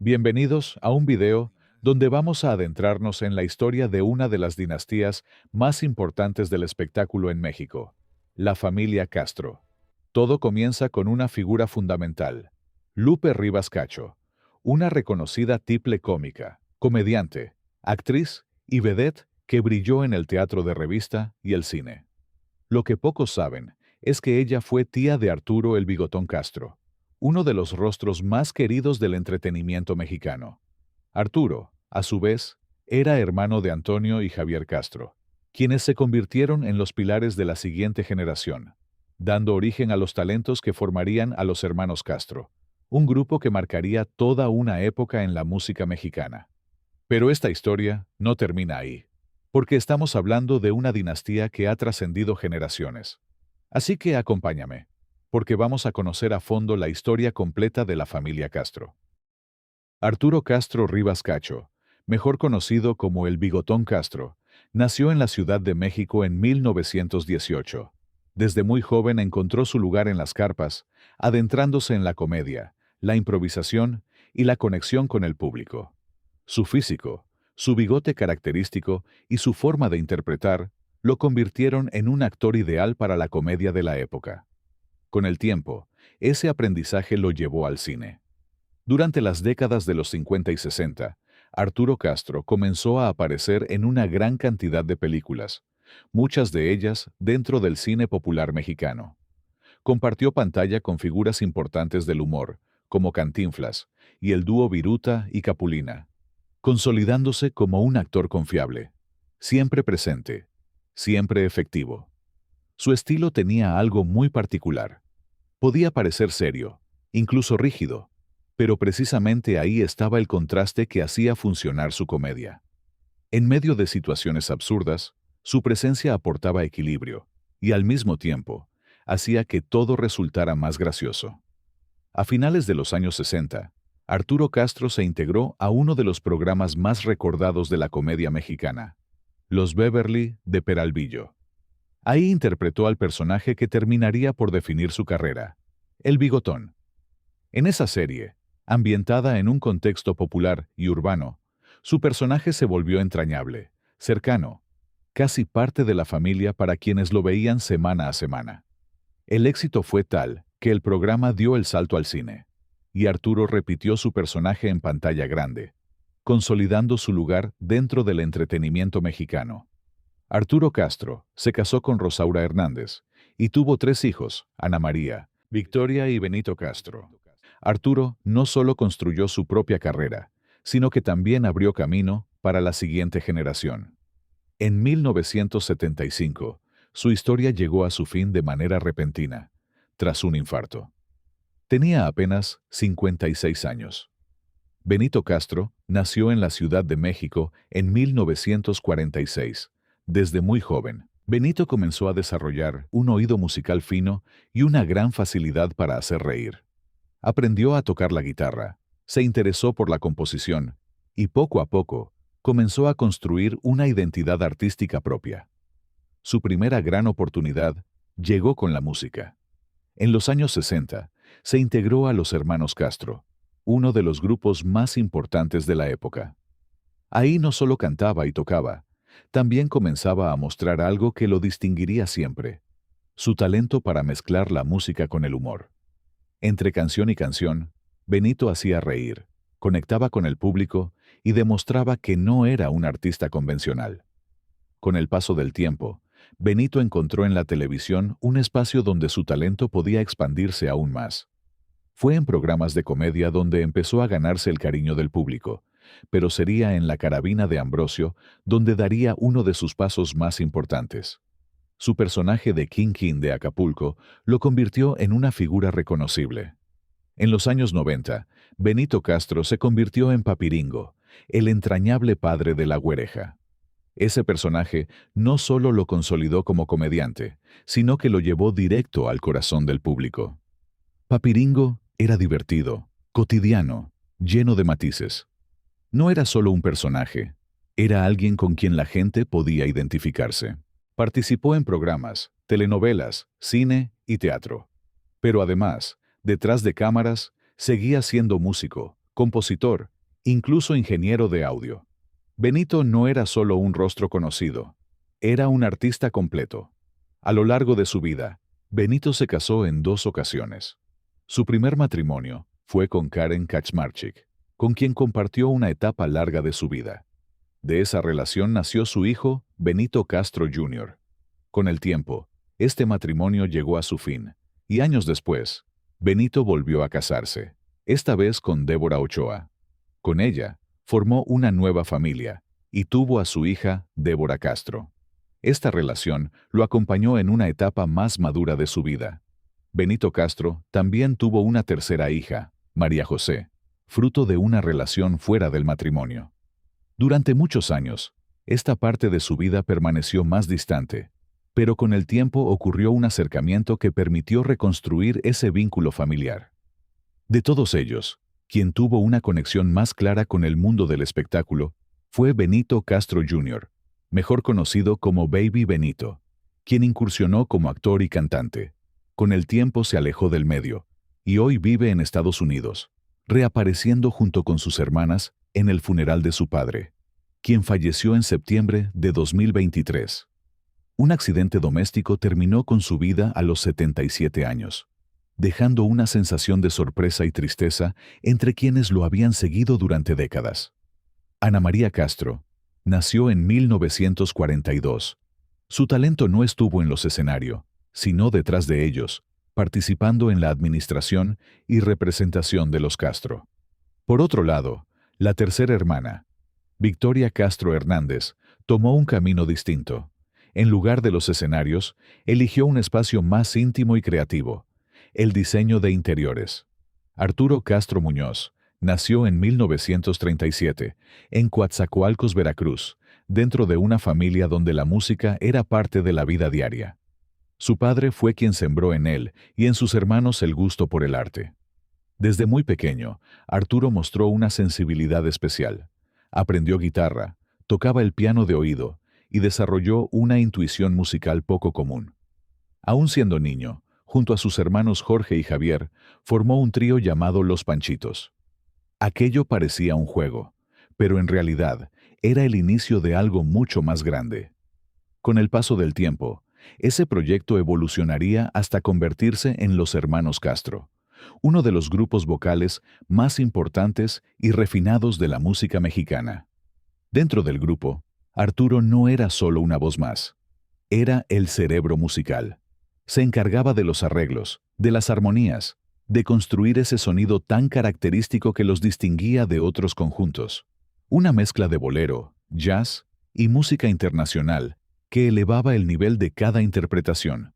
Bienvenidos a un video donde vamos a adentrarnos en la historia de una de las dinastías más importantes del espectáculo en México, la familia Castro. Todo comienza con una figura fundamental, Lupe Rivas Cacho, una reconocida tiple cómica, comediante, actriz y vedette que brilló en el teatro de revista y el cine. Lo que pocos saben es que ella fue tía de Arturo el Bigotón Castro, uno de los rostros más queridos del entretenimiento mexicano. Arturo, a su vez, era hermano de Antonio y Javier Castro, quienes se convirtieron en los pilares de la siguiente generación, dando origen a los talentos que formarían a los hermanos Castro, un grupo que marcaría toda una época en la música mexicana. Pero esta historia no termina ahí, porque estamos hablando de una dinastía que ha trascendido generaciones. Así que acompáñame, porque vamos a conocer a fondo la historia completa de la familia Castro. Arturo Castro Rivas Cacho, mejor conocido como el Bigotón Castro, nació en la Ciudad de México en 1918. Desde muy joven encontró su lugar en las carpas, adentrándose en la comedia, la improvisación y la conexión con el público. Su físico, su bigote característico y su forma de interpretar lo convirtieron en un actor ideal para la comedia de la época. Con el tiempo, ese aprendizaje lo llevó al cine. Durante las décadas de los 50 y 60, Arturo Castro comenzó a aparecer en una gran cantidad de películas, muchas de ellas dentro del cine popular mexicano. Compartió pantalla con figuras importantes del humor, como Cantinflas, y el dúo Viruta y Capulina, consolidándose como un actor confiable, siempre presente, siempre efectivo. Su estilo tenía algo muy particular. Podía parecer serio, incluso rígido, pero precisamente ahí estaba el contraste que hacía funcionar su comedia. En medio de situaciones absurdas, su presencia aportaba equilibrio, y al mismo tiempo, hacía que todo resultara más gracioso. A finales de los años 60, Arturo Castro se integró a uno de los programas más recordados de la comedia mexicana, Los Beverly de Peralvillo. Ahí interpretó al personaje que terminaría por definir su carrera, el Bigotón. En esa serie, ambientada en un contexto popular y urbano, su personaje se volvió entrañable, cercano, casi parte de la familia para quienes lo veían semana a semana. El éxito fue tal que el programa dio el salto al cine, y Arturo repitió su personaje en pantalla grande, consolidando su lugar dentro del entretenimiento mexicano. Arturo Castro se casó con Rosaura Hernández y tuvo 3 hijos, Ana María, Victoria y Benito Castro. Arturo no solo construyó su propia carrera, sino que también abrió camino para la siguiente generación. En 1975, su historia llegó a su fin de manera repentina, tras un infarto. Tenía apenas 56 años. Benito Castro nació en la Ciudad de México en 1946. Desde muy joven, Benito comenzó a desarrollar un oído musical fino y una gran facilidad para hacer reír. Aprendió a tocar la guitarra, se interesó por la composición y poco a poco comenzó a construir una identidad artística propia. Su primera gran oportunidad llegó con la música. En los años 60, se integró a los Hermanos Castro, uno de los grupos más importantes de la época. Ahí no solo cantaba y tocaba, también comenzaba a mostrar algo que lo distinguiría siempre: su talento para mezclar la música con el humor. Entre canción y canción, Benito hacía reír, conectaba con el público y demostraba que no era un artista convencional. Con el paso del tiempo, Benito encontró en la televisión un espacio donde su talento podía expandirse aún más. Fue en programas de comedia donde empezó a ganarse el cariño del público, pero sería en La Carabina de Ambrosio donde daría uno de sus pasos más importantes. Su personaje de King de Acapulco lo convirtió en una figura reconocible. En los años 90, Benito Castro se convirtió en Papiringo, el entrañable padre de la güereja. Ese personaje no solo lo consolidó como comediante, sino que lo llevó directo al corazón del público. Papiringo era divertido, cotidiano, lleno de matices. No era solo un personaje, era alguien con quien la gente podía identificarse. Participó en programas, telenovelas, cine y teatro. Pero además, detrás de cámaras, seguía siendo músico, compositor incluso ingeniero de audio. Benito no era solo un rostro conocido, era un artista completo. A lo largo de su vida, Benito se casó en 2 ocasiones. Su primer matrimonio fue con Karen Kaczmarczyk, con quien compartió una etapa larga de su vida. De esa relación nació su hijo, Benito Castro Jr. Con el tiempo, este matrimonio llegó a su fin, y años después, Benito volvió a casarse, esta vez con Débora Ochoa. Con ella, formó una nueva familia, y tuvo a su hija, Débora Castro. Esta relación lo acompañó en una etapa más madura de su vida. Benito Castro también tuvo una tercera hija, María José, fruto de una relación fuera del matrimonio. Durante muchos años, esta parte de su vida permaneció más distante, pero con el tiempo ocurrió un acercamiento que permitió reconstruir ese vínculo familiar. De todos ellos, quien tuvo una conexión más clara con el mundo del espectáculo fue Benito Castro Jr., mejor conocido como Baby Benito, quien incursionó como actor y cantante. Con el tiempo se alejó del medio, y hoy vive en Estados Unidos, reapareciendo junto con sus hermanas en el funeral de su padre, quien falleció en septiembre de 2023. Un accidente doméstico terminó con su vida a los 77 años, dejando una sensación de sorpresa y tristeza entre quienes lo habían seguido durante décadas. Ana María Castro nació en 1942. Su talento no estuvo en los escenarios, sino detrás de ellos, participando en la administración y representación de los Castro. Por otro lado, la tercera hermana, Victoria Castro Hernández, tomó un camino distinto. En lugar de los escenarios, eligió un espacio más íntimo y creativo, el diseño de interiores. Arturo Castro Muñoz nació en 1937, en Coatzacoalcos, Veracruz, dentro de una familia donde la música era parte de la vida diaria. Su padre fue quien sembró en él y en sus hermanos el gusto por el arte. Desde muy pequeño, Arturo mostró una sensibilidad especial. Aprendió guitarra, tocaba el piano de oído y desarrolló una intuición musical poco común. Aún siendo niño, junto a sus hermanos Jorge y Javier, formó un trío llamado Los Panchitos. Aquello parecía un juego, pero en realidad era el inicio de algo mucho más grande. Con el paso del tiempo, ese proyecto evolucionaría hasta convertirse en Los Hermanos Castro, uno de los grupos vocales más importantes y refinados de la música mexicana. Dentro del grupo, Arturo no era solo una voz más, era el cerebro musical. Se encargaba de los arreglos, de las armonías, de construir ese sonido tan característico que los distinguía de otros conjuntos. Una mezcla de bolero, jazz y música internacional que elevaba el nivel de cada interpretación.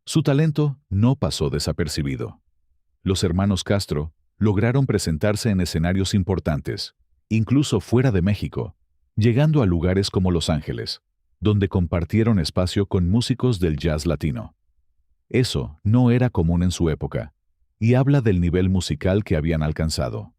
Su talento no pasó desapercibido. Los hermanos Castro lograron presentarse en escenarios importantes, incluso fuera de México, llegando a lugares como Los Ángeles, donde compartieron espacio con músicos del jazz latino. Eso no era común en su época, y habla del nivel musical que habían alcanzado.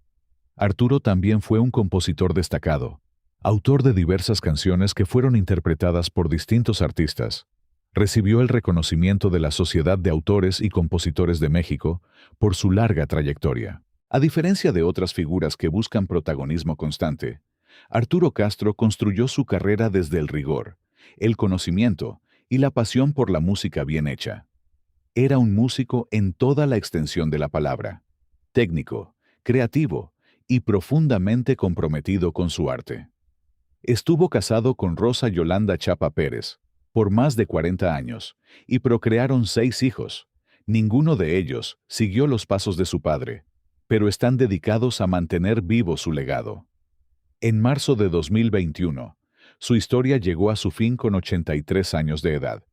Arturo también fue un compositor destacado, autor de diversas canciones que fueron interpretadas por distintos artistas. Recibió el reconocimiento de la Sociedad de Autores y Compositores de México por su larga trayectoria. A diferencia de otras figuras que buscan protagonismo constante, Arturo Castro construyó su carrera desde el rigor, el conocimiento y la pasión por la música bien hecha. Era un músico en toda la extensión de la palabra, técnico, creativo y profundamente comprometido con su arte. Estuvo casado con Rosa Yolanda Chapa Pérez por más de 40 años y procrearon 6 hijos. Ninguno de ellos siguió los pasos de su padre, pero están dedicados a mantener vivo su legado. En marzo de 2021, su historia llegó a su fin con 83 años de edad.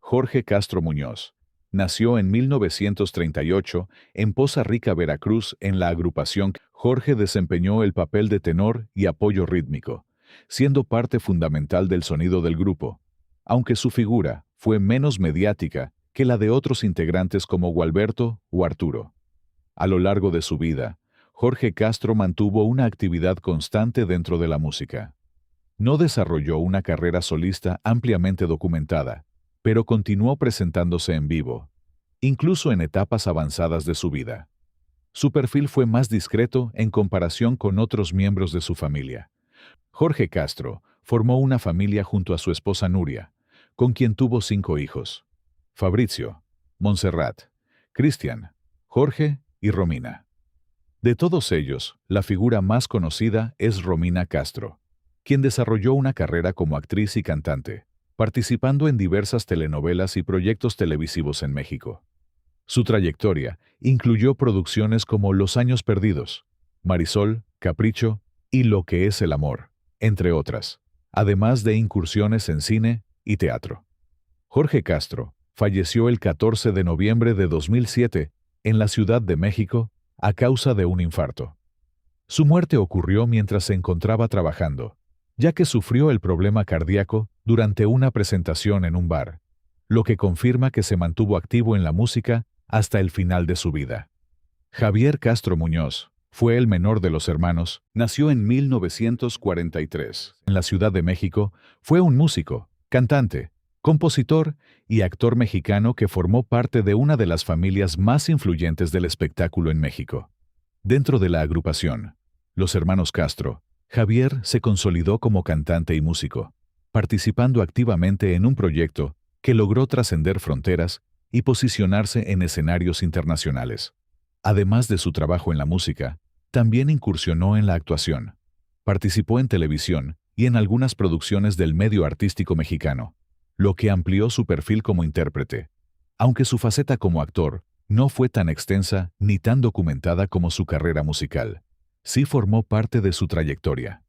Jorge Castro Muñoz nació en 1938 en Poza Rica, Veracruz, en la agrupación. Jorge desempeñó el papel de tenor y apoyo rítmico, siendo parte fundamental del sonido del grupo, aunque su figura fue menos mediática que la de otros integrantes como Gualberto o Arturo. A lo largo de su vida, Jorge Castro mantuvo una actividad constante dentro de la música. No desarrolló una carrera solista ampliamente documentada, pero continuó presentándose en vivo, incluso en etapas avanzadas de su vida. Su perfil fue más discreto en comparación con otros miembros de su familia. Jorge Castro formó una familia junto a su esposa Nuria, con quien tuvo 5 hijos: Fabricio, Montserrat, Cristian, Jorge y Romina. De todos ellos, la figura más conocida es Romina Castro, quien desarrolló una carrera como actriz y cantante, participando en diversas telenovelas y proyectos televisivos en México. Su trayectoria incluyó producciones como Los años perdidos, Marisol, Capricho y Lo que es el amor, entre otras, además de incursiones en cine y teatro. Jorge Castro falleció el 14 de noviembre de 2007 en la Ciudad de México a causa de un infarto. Su muerte ocurrió mientras se encontraba trabajando, ya que sufrió el problema cardíaco durante una presentación en un bar, lo que confirma que se mantuvo activo en la música hasta el final de su vida. Javier Castro Muñoz fue el menor de los hermanos, nació en 1943. En la Ciudad de México, fue un músico, cantante, compositor y actor mexicano que formó parte de una de las familias más influyentes del espectáculo en México. Dentro de la agrupación, los hermanos Castro, Javier se consolidó como cantante y músico, participando activamente en un proyecto que logró trascender fronteras y posicionarse en escenarios internacionales. Además de su trabajo en la música, también incursionó en la actuación. Participó en televisión y en algunas producciones del medio artístico mexicano, lo que amplió su perfil como intérprete, aunque su faceta como actor no fue tan extensa ni tan documentada como su carrera musical. Sí formó parte de su trayectoria.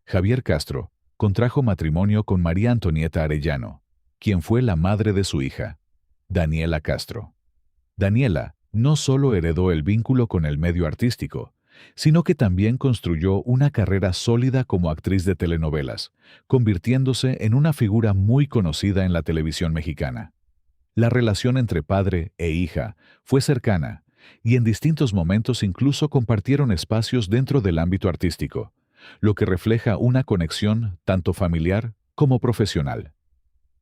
Javier Castro contrajo matrimonio con María Antonieta Arellano, quien fue la madre de su hija, Daniela Castro. Daniela no solo heredó el vínculo con el medio artístico, sino que también construyó una carrera sólida como actriz de telenovelas, convirtiéndose en una figura muy conocida en la televisión mexicana. La relación entre padre e hija fue cercana, y en distintos momentos incluso compartieron espacios dentro del ámbito artístico, lo que refleja una conexión tanto familiar como profesional.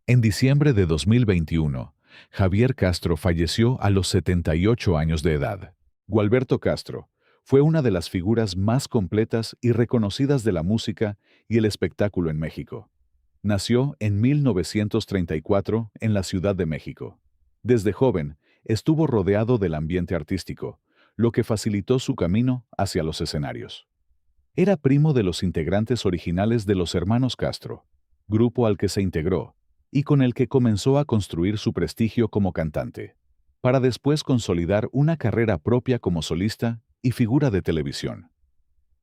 En diciembre de 2021, Javier Castro falleció a los 78 años de edad. Gualberto Castro fue una de las figuras más completas y reconocidas de la música y el espectáculo en México. Nació en 1934 en la Ciudad de México. Desde joven, estuvo rodeado del ambiente artístico, lo que facilitó su camino hacia los escenarios. Era primo de los integrantes originales de los Hermanos Castro, grupo al que se integró, y con el que comenzó a construir su prestigio como cantante, para después consolidar una carrera propia como solista y figura de televisión.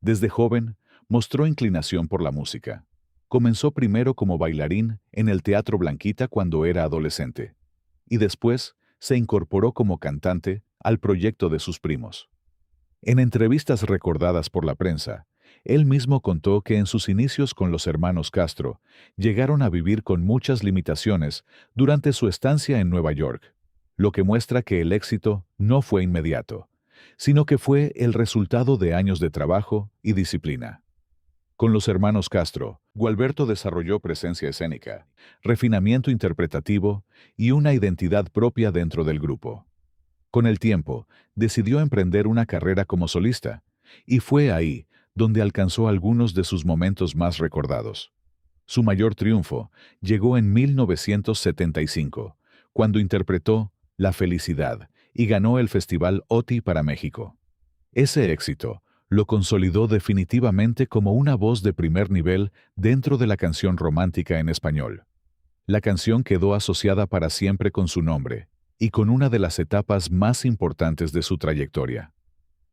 Desde joven, mostró inclinación por la música. Comenzó primero como bailarín en el Teatro Blanquita cuando era adolescente, y después se incorporó como cantante al proyecto de sus primos. En entrevistas recordadas por la prensa, él mismo contó que en sus inicios con los hermanos Castro llegaron a vivir con muchas limitaciones durante su estancia en Nueva York, lo que muestra que el éxito no fue inmediato, sino que fue el resultado de años de trabajo y disciplina. Con los hermanos Castro, Gualberto desarrolló presencia escénica, refinamiento interpretativo y una identidad propia dentro del grupo. Con el tiempo, decidió emprender una carrera como solista, y fue ahí donde alcanzó algunos de sus momentos más recordados. Su mayor triunfo llegó en 1975, cuando interpretó La Felicidad y ganó el Festival OTI para México. Ese éxito lo consolidó definitivamente como una voz de primer nivel dentro de la canción romántica en español. La canción quedó asociada para siempre con su nombre y con una de las etapas más importantes de su trayectoria.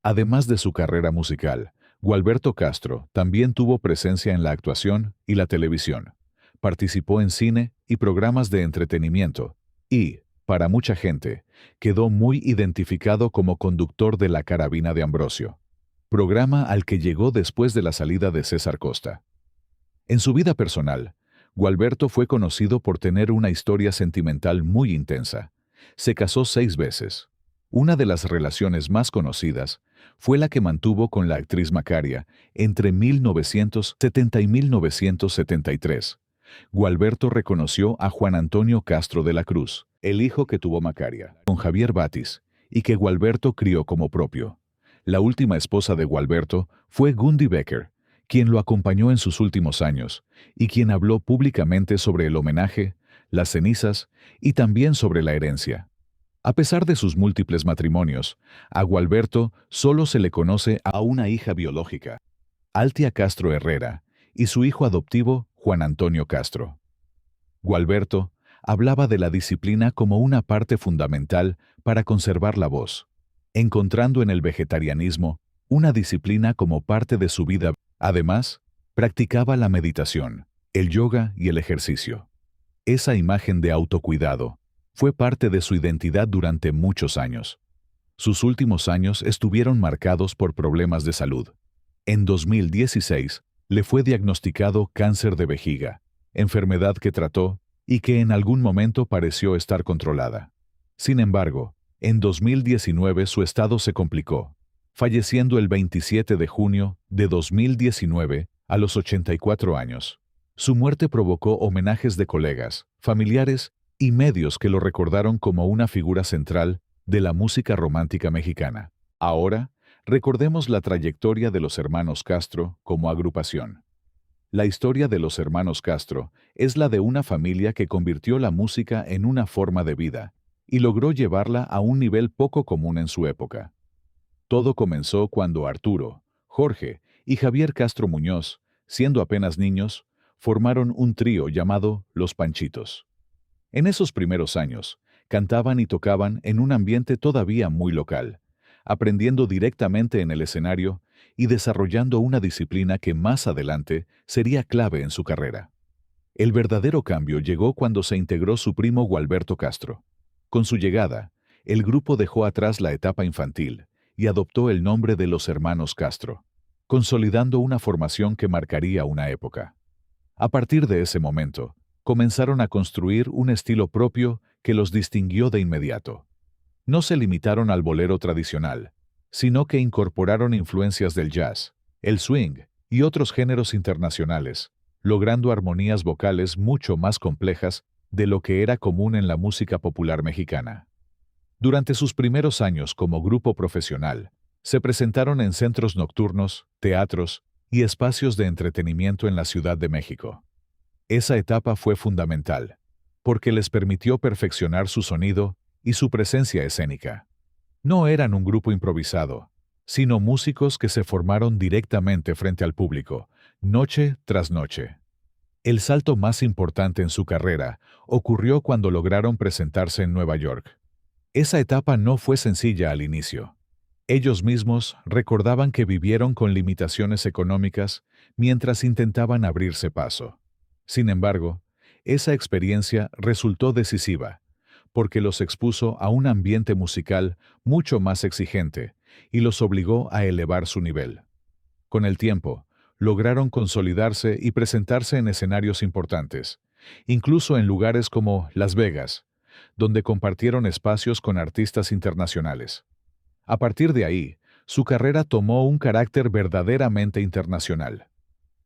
Además de su carrera musical, Gualberto Castro también tuvo presencia en la actuación y la televisión. Participó en cine y programas de entretenimiento y, para mucha gente, quedó muy identificado como conductor de La Carabina de Ambrosio, programa al que llegó después de la salida de César Costa. En su vida personal, Gualberto fue conocido por tener una historia sentimental muy intensa. Se casó 6 veces. Una de las relaciones más conocidas fue la que mantuvo con la actriz Macaria entre 1970 y 1973. Gualberto reconoció a Juan Antonio Castro de la Cruz, el hijo que tuvo Macaria, con Javier Batis, y que Gualberto crió como propio. La última esposa de Gualberto fue Gundi Becker, quien lo acompañó en sus últimos años y quien habló públicamente sobre el homenaje, las cenizas y también sobre la herencia. A pesar de sus múltiples matrimonios, a Gualberto solo se le conoce a una hija biológica, Altia Castro Herrera, y su hijo adoptivo, Juan Antonio Castro. Gualberto hablaba de la disciplina como una parte fundamental para conservar la voz, encontrando en el vegetarianismo una disciplina como parte de su vida. Además, practicaba la meditación, el yoga y el ejercicio. Esa imagen de autocuidado fue parte de su identidad durante muchos años. Sus últimos años estuvieron marcados por problemas de salud. En 2016, le fue diagnosticado cáncer de vejiga, enfermedad que trató y que en algún momento pareció estar controlada. Sin embargo, en 2019 su estado se complicó, falleciendo el 27 de junio de 2019 a los 84 años. Su muerte provocó homenajes de colegas, familiares y medios que lo recordaron como una figura central de la música romántica mexicana. Ahora, recordemos la trayectoria de los hermanos Castro como agrupación. La historia de los hermanos Castro es la de una familia que convirtió la música en una forma de vida y logró llevarla a un nivel poco común en su época. Todo comenzó cuando Arturo, Jorge y Javier Castro Muñoz, siendo apenas niños, formaron un trío llamado Los Panchitos. En esos primeros años, cantaban y tocaban en un ambiente todavía muy local, aprendiendo directamente en el escenario y desarrollando una disciplina que más adelante sería clave en su carrera. El verdadero cambio llegó cuando se integró su primo Gualberto Castro. Con su llegada, el grupo dejó atrás la etapa infantil y adoptó el nombre de los hermanos Castro, consolidando una formación que marcaría una época. A partir de ese momento, comenzaron a construir un estilo propio que los distinguió de inmediato. No se limitaron al bolero tradicional, sino que incorporaron influencias del jazz, el swing y otros géneros internacionales, logrando armonías vocales mucho más complejas de lo que era común en la música popular mexicana. Durante sus primeros años como grupo profesional, se presentaron en centros nocturnos, teatros y espacios de entretenimiento en la Ciudad de México. Esa etapa fue fundamental, porque les permitió perfeccionar su sonido y su presencia escénica. No eran un grupo improvisado, sino músicos que se formaron directamente frente al público, noche tras noche. El salto más importante en su carrera ocurrió cuando lograron presentarse en Nueva York. Esa etapa no fue sencilla al inicio. Ellos mismos recordaban que vivieron con limitaciones económicas mientras intentaban abrirse paso. Sin embargo, esa experiencia resultó decisiva, porque los expuso a un ambiente musical mucho más exigente y los obligó a elevar su nivel. Con el tiempo, lograron consolidarse y presentarse en escenarios importantes, incluso en lugares como Las Vegas, donde compartieron espacios con artistas internacionales. A partir de ahí, su carrera tomó un carácter verdaderamente internacional.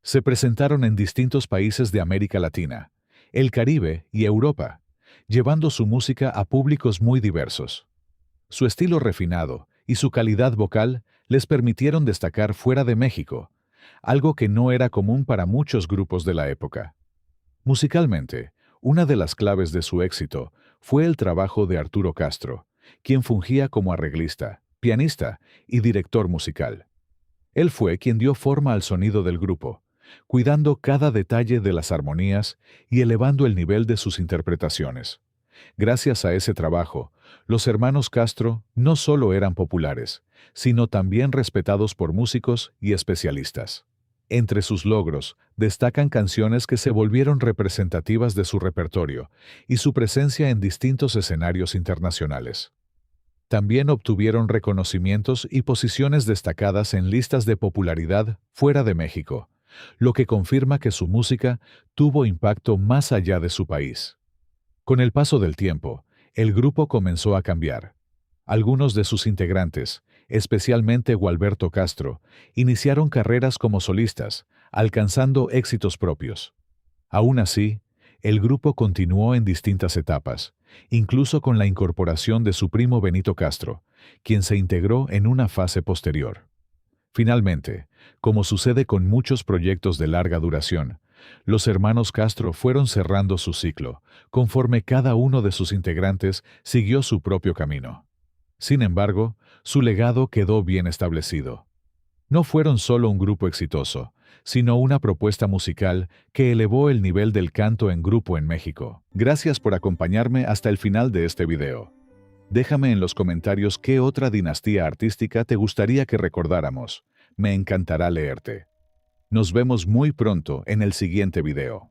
Se presentaron en distintos países de América Latina, el Caribe y Europa, llevando su música a públicos muy diversos. Su estilo refinado y su calidad vocal les permitieron destacar fuera de México, algo que no era común para muchos grupos de la época. Musicalmente, una de las claves de su éxito fue el trabajo de Arturo Castro, quien fungía como arreglista, pianista y director musical. Él fue quien dio forma al sonido del grupo, cuidando cada detalle de las armonías y elevando el nivel de sus interpretaciones. Gracias a ese trabajo, los hermanos Castro no solo eran populares, sino también respetados por músicos y especialistas. Entre sus logros destacan canciones que se volvieron representativas de su repertorio y su presencia en distintos escenarios internacionales. También obtuvieron reconocimientos y posiciones destacadas en listas de popularidad fuera de México, lo que confirma que su música tuvo impacto más allá de su país. Con el paso del tiempo, el grupo comenzó a cambiar. Algunos de sus integrantes, especialmente Gualberto Castro, iniciaron carreras como solistas, alcanzando éxitos propios. Aún así, el grupo continuó en distintas etapas, incluso con la incorporación de su primo Benito Castro, quien se integró en una fase posterior. Finalmente, como sucede con muchos proyectos de larga duración, los hermanos Castro fueron cerrando su ciclo, conforme cada uno de sus integrantes siguió su propio camino. Sin embargo, su legado quedó bien establecido. No fueron solo un grupo exitoso, sino una propuesta musical que elevó el nivel del canto en grupo en México. Gracias por acompañarme hasta el final de este video. Déjame en los comentarios qué otra dinastía artística te gustaría que recordáramos. Me encantará leerte. Nos vemos muy pronto en el siguiente video.